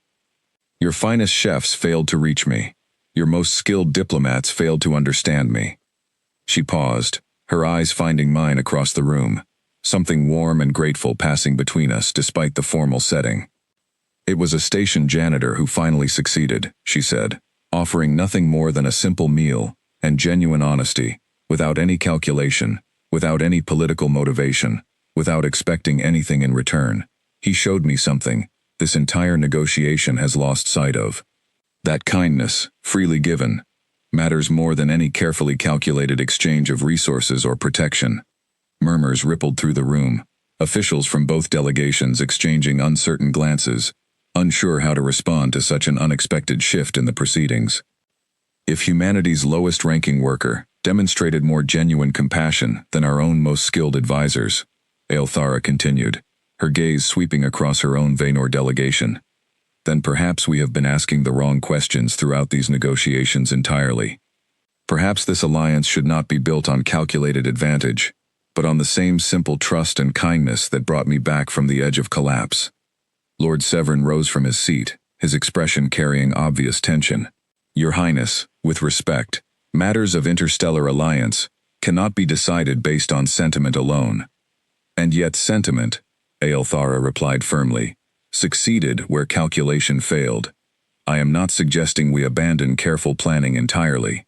Your finest chefs failed to reach me. Your most skilled diplomats failed to understand me. She paused, her eyes finding mine across the room, something warm and grateful passing between us despite the formal setting. It was a station janitor who finally succeeded, she said, offering nothing more than a simple meal and genuine honesty, without any calculation, without any political motivation, without expecting anything in return. He showed me something this entire negotiation has lost sight of. That kindness, freely given, matters more than any carefully calculated exchange of resources or protection. Murmurs rippled through the room, officials from both delegations exchanging uncertain glances, unsure how to respond to such an unexpected shift in the proceedings. If humanity's lowest-ranking worker demonstrated more genuine compassion than our own most skilled advisors, Aelthara continued, her gaze sweeping across her own Vaynor delegation, then perhaps we have been asking the wrong questions throughout these negotiations entirely. Perhaps this alliance should not be built on calculated advantage, but on the same simple trust and kindness that brought me back from the edge of collapse. Lord Severn rose from his seat, his expression carrying obvious tension. Your Highness, with respect, matters of interstellar alliance cannot be decided based on sentiment alone. And yet sentiment, Aelthara replied firmly, succeeded where calculation failed. I am not suggesting we abandon careful planning entirely.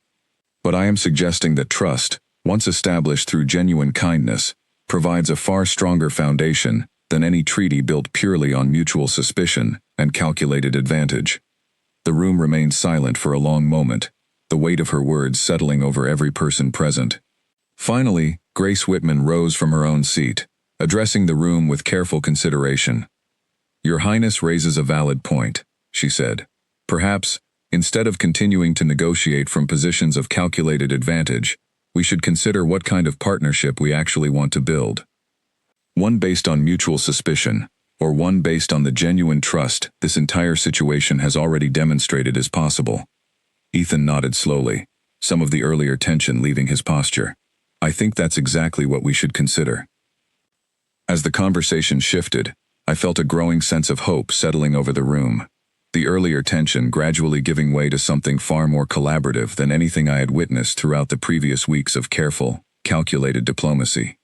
But I am suggesting that trust, once established through genuine kindness, provides a far stronger foundation than any treaty built purely on mutual suspicion and calculated advantage. The room remained silent for a long moment, the weight of her words settling over every person present. Finally, Grace Whitman rose from her own seat, addressing the room with careful consideration. Your Highness raises a valid point, she said. Perhaps, instead of continuing to negotiate from positions of calculated advantage, we should consider what kind of partnership we actually want to build. One based on mutual suspicion, or one based on the genuine trust this entire situation has already demonstrated is possible. Ethan nodded slowly, some of the earlier tension leaving his posture. I think that's exactly what we should consider. As the conversation shifted, I felt a growing sense of hope settling over the room, the earlier tension gradually giving way to something far more collaborative than anything I had witnessed throughout the previous weeks of careful, calculated diplomacy.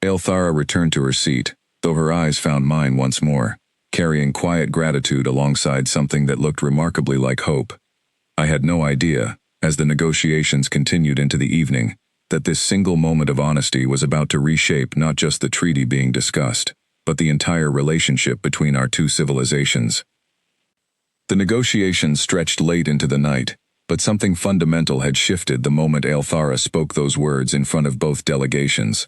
Aelthara returned to her seat, though her eyes found mine once more, carrying quiet gratitude alongside something that looked remarkably like hope. I had no idea, as the negotiations continued into the evening, that this single moment of honesty was about to reshape not just the treaty being discussed, but the entire relationship between our two civilizations. The negotiations stretched late into the night, but something fundamental had shifted the moment Aelthara spoke those words in front of both delegations.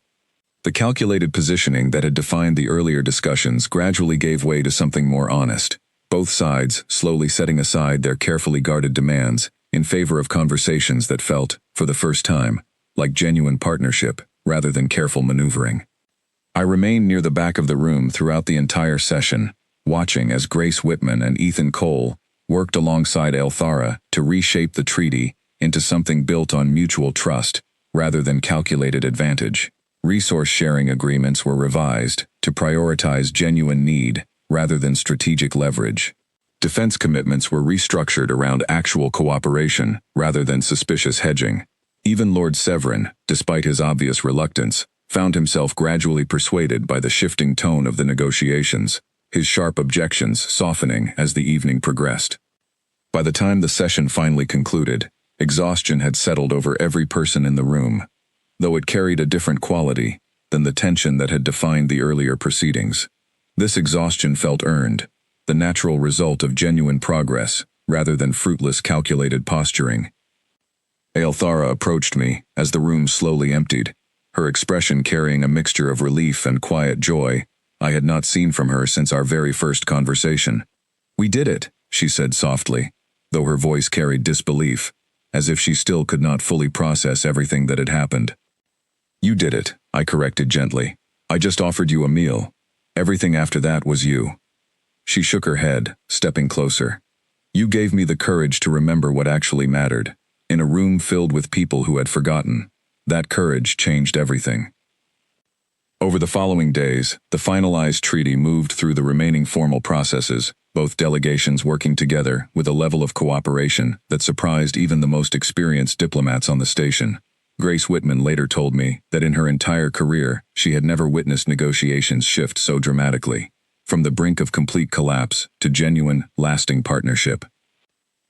The calculated positioning that had defined the earlier discussions gradually gave way to something more honest, both sides slowly setting aside their carefully guarded demands in favor of conversations that felt, for the first time, like genuine partnership rather than careful maneuvering. I remained near the back of the room throughout the entire session, watching as Grace Whitman and Ethan Cole worked alongside Aelthara to reshape the treaty into something built on mutual trust rather than calculated advantage. Resource-sharing agreements were revised to prioritize genuine need rather than strategic leverage. Defense commitments were restructured around actual cooperation rather than suspicious hedging. Even Lord Severn, despite his obvious reluctance, found himself gradually persuaded by the shifting tone of the negotiations, his sharp objections softening as the evening progressed. By the time the session finally concluded, exhaustion had settled over every person in the room, though it carried a different quality than the tension that had defined the earlier proceedings. This exhaustion felt earned, the natural result of genuine progress rather than fruitless calculated posturing. Aelthara approached me as the room slowly emptied, her expression carrying a mixture of relief and quiet joy I had not seen from her since our very first conversation. We did it, she said softly, though her voice carried disbelief, as if she still could not fully process everything that had happened. You did it, I corrected gently. I just offered you a meal. Everything after that was you. She shook her head, stepping closer. You gave me the courage to remember what actually mattered. In a room filled with people who had forgotten, that courage changed everything. Over the following days, the finalized treaty moved through the remaining formal processes, both delegations working together with a level of cooperation that surprised even the most experienced diplomats on the station. Grace Whitman later told me that in her entire career, she had never witnessed negotiations shift so dramatically, from the brink of complete collapse to genuine, lasting partnership.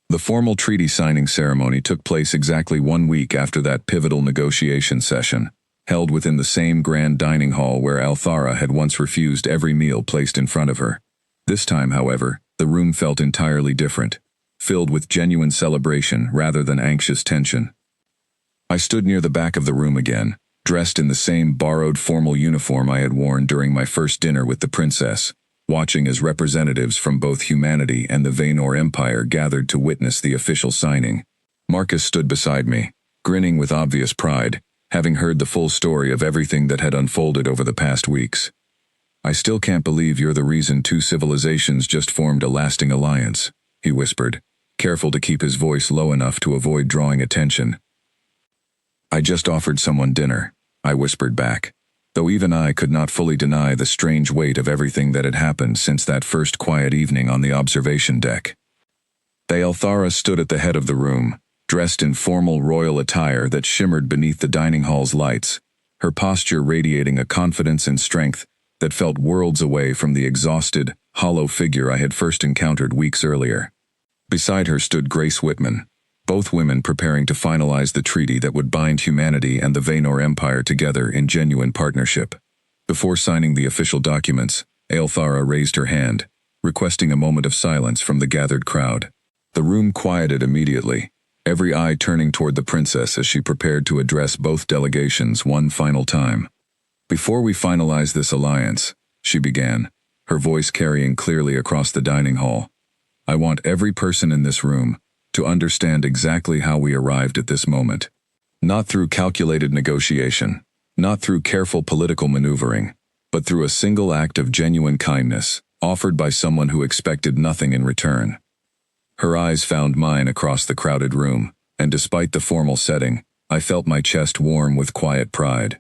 The formal treaty signing ceremony took place exactly 1 week after that pivotal negotiation session, held within the same grand dining hall where Aelthara had once refused every meal placed in front of her. This time, however, the room felt entirely different, filled with genuine celebration rather than anxious tension. I stood near the back of the room again, dressed in the same borrowed formal uniform I had worn during my first dinner with the princess, watching as representatives from both humanity and the Vaynor Empire gathered to witness the official signing. Marcus stood beside me, grinning with obvious pride, having heard the full story of everything that had unfolded over the past weeks. "I still can't believe you're the reason two civilizations just formed a lasting alliance," he whispered, careful to keep his voice low enough to avoid drawing attention. "I just offered someone dinner," I whispered back, though even I could not fully deny the strange weight of everything that had happened since that first quiet evening on the observation deck. Aelthara stood at the head of the room, dressed in formal royal attire that shimmered beneath the dining hall's lights, her posture radiating a confidence and strength that felt worlds away from the exhausted, hollow figure I had first encountered weeks earlier. Beside her stood Grace Whitman, both women preparing to finalize the treaty that would bind humanity and the Vaynor Empire together in genuine partnership. Before signing the official documents, Aelthara raised her hand, requesting a moment of silence from the gathered crowd. The room quieted immediately, every eye turning toward the princess as she prepared to address both delegations one final time. "Before we finalize this alliance," she began, her voice carrying clearly across the dining hall, "I want every person in this room to understand exactly how we arrived at this moment. Not through calculated negotiation, not through careful political maneuvering, but through a single act of genuine kindness, offered by someone who expected nothing in return." Her eyes found mine across the crowded room, and despite the formal setting, I felt my chest warm with quiet pride.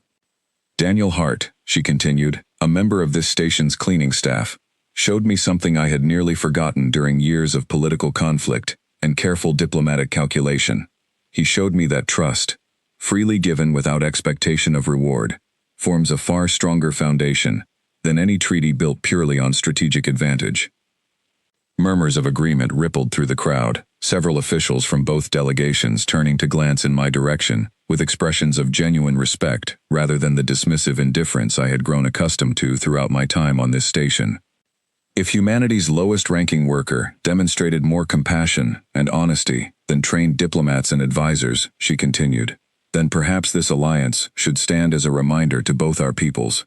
"Daniel Hart," she continued, "a member of this station's cleaning staff, showed me something I had nearly forgotten during years of political conflict and careful diplomatic calculation. He showed me that trust, freely given without expectation of reward, forms a far stronger foundation than any treaty built purely on strategic advantage." Murmurs of agreement rippled through the crowd, several officials from both delegations turning to glance in my direction, with expressions of genuine respect rather than the dismissive indifference I had grown accustomed to throughout my time on this station. "If humanity's lowest-ranking worker demonstrated more compassion and honesty than trained diplomats and advisors," she continued, "then perhaps this alliance should stand as a reminder to both our peoples.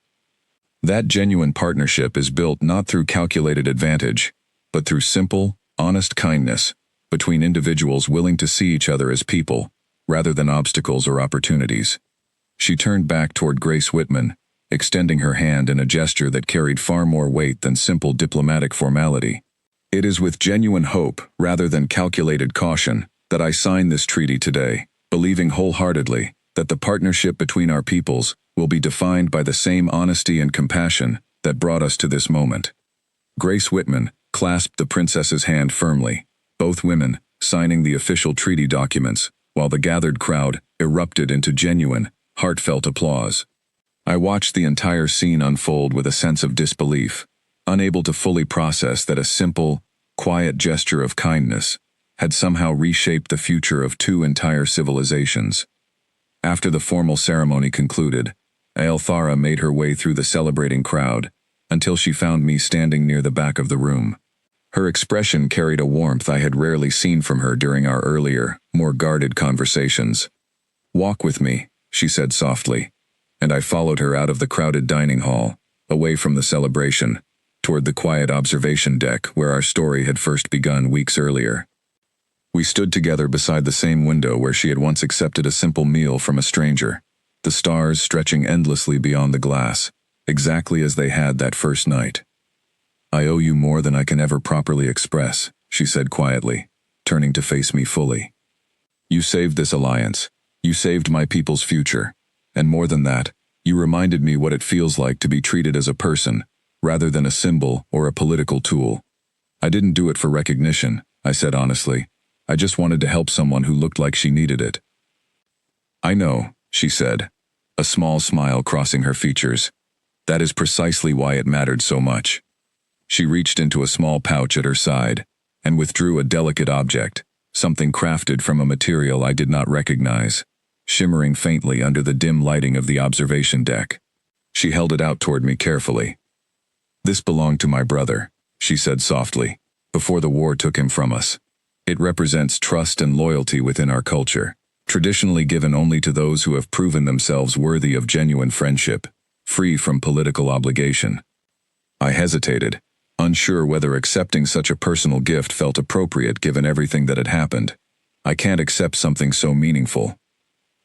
That genuine partnership is built not through calculated advantage, but through simple, honest kindness between individuals willing to see each other as people, rather than obstacles or opportunities." She turned back toward Grace Whitman, extending her hand in a gesture that carried far more weight than simple diplomatic formality. "It is with genuine hope, rather than calculated caution, that I sign this treaty today, believing wholeheartedly that the partnership between our peoples will be defined by the same honesty and compassion that brought us to this moment." Grace Whitman clasped the princess's hand firmly, both women signing the official treaty documents, while the gathered crowd erupted into genuine, heartfelt applause. I watched the entire scene unfold with a sense of disbelief, unable to fully process that a simple, quiet gesture of kindness had somehow reshaped the future of two entire civilizations. After the formal ceremony concluded, Aelthara made her way through the celebrating crowd, until she found me standing near the back of the room. Her expression carried a warmth I had rarely seen from her during our earlier, more guarded conversations. "Walk with me," she said softly, and I followed her out of the crowded dining hall, away from the celebration, toward the quiet observation deck where our story had first begun weeks earlier. We stood together beside the same window where she had once accepted a simple meal from a stranger, the stars stretching endlessly beyond the glass, exactly as they had that first night. "I owe you more than I can ever properly express," she said quietly, turning to face me fully. "You saved this alliance. You saved my people's future. And more than that, you reminded me what it feels like to be treated as a person, rather than a symbol or a political tool. I didn't do it for recognition," I said honestly. "I just wanted to help someone who looked like she needed it." "I know," she said, a small smile crossing her features. "That is precisely why it mattered so much." She reached into a small pouch at her side and withdrew a delicate object, something crafted from a material I did not recognize, shimmering faintly under the dim lighting of the observation deck. She held it out toward me carefully. "This belonged to my brother," she said softly, "before the war took him from us. It represents trust and loyalty within our culture, traditionally given only to those who have proven themselves worthy of genuine friendship, free from political obligation." I hesitated, unsure whether accepting such a personal gift felt appropriate given everything that had happened. I can't accept something so meaningful.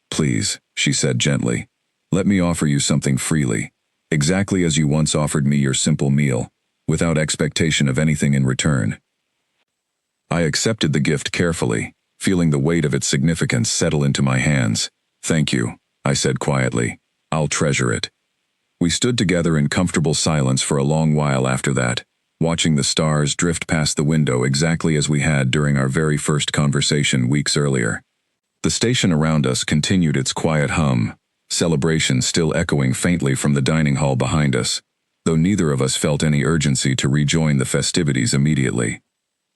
Please, she said gently. Let me offer you something freely, exactly as you once offered me your simple meal, without expectation of anything in return. I accepted the gift carefully, feeling the weight of its significance settle into my hands. Thank you, I said quietly. I'll treasure it. We stood together in comfortable silence for a long while after that, watching the stars drift past the window exactly as we had during our very first conversation weeks earlier. The station around us continued its quiet hum, celebration still echoing faintly from the dining hall behind us, though neither of us felt any urgency to rejoin the festivities immediately.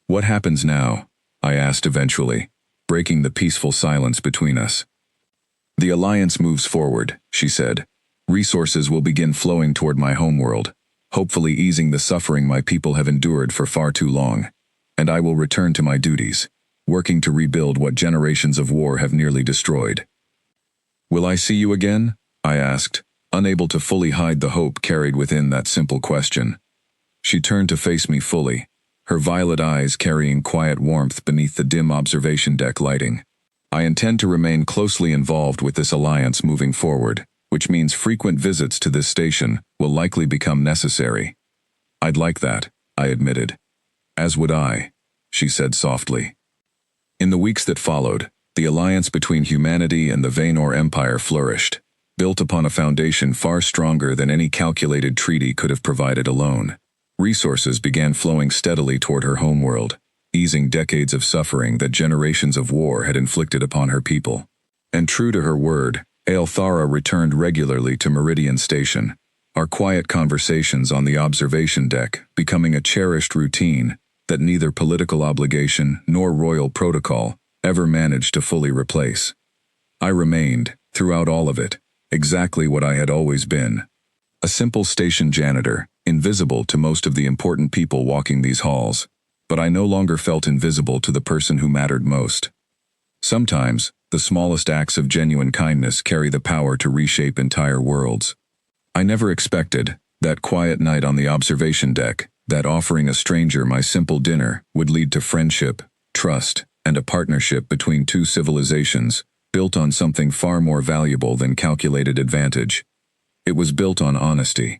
What happens now? I asked eventually, breaking the peaceful silence between us. The Alliance moves forward, she said. Resources will begin flowing toward my homeworld, hopefully easing the suffering my people have endured for far too long, and I will return to my duties, working to rebuild what generations of war have nearly destroyed. Will I see you again? I asked, unable to fully hide the hope carried within that simple question. She turned to face me fully, her violet eyes carrying quiet warmth beneath the dim observation deck lighting. I intend to remain closely involved with this alliance moving forward, which means frequent visits to this station will likely become necessary. I'd like that, I admitted. As would I, she said softly. In the weeks that followed, the alliance between humanity and the Vaynor Empire flourished, built upon a foundation far stronger than any calculated treaty could have provided alone. Resources began flowing steadily toward her homeworld, easing decades of suffering that generations of war had inflicted upon her people. And true to her word, Aelthara returned regularly to Meridian Station, our quiet conversations on the observation deck becoming a cherished routine that neither political obligation nor royal protocol ever managed to fully replace. I remained, throughout all of it, exactly what I had always been. A simple station janitor, invisible to most of the important people walking these halls, but I no longer felt invisible to the person who mattered most. Sometimes, the smallest acts of genuine kindness carry the power to reshape entire worlds. I never expected, that quiet night on the observation deck, that offering a stranger my simple dinner would lead to friendship, trust, and a partnership between two civilizations, built on something far more valuable than calculated advantage. It was built on honesty.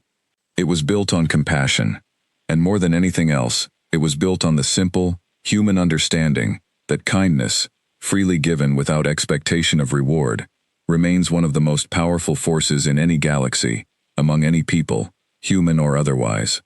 It was built on compassion. And more than anything else, it was built on the simple, human understanding that kindness, freely given without expectation of reward, remains one of the most powerful forces in any galaxy, among any people, human or otherwise.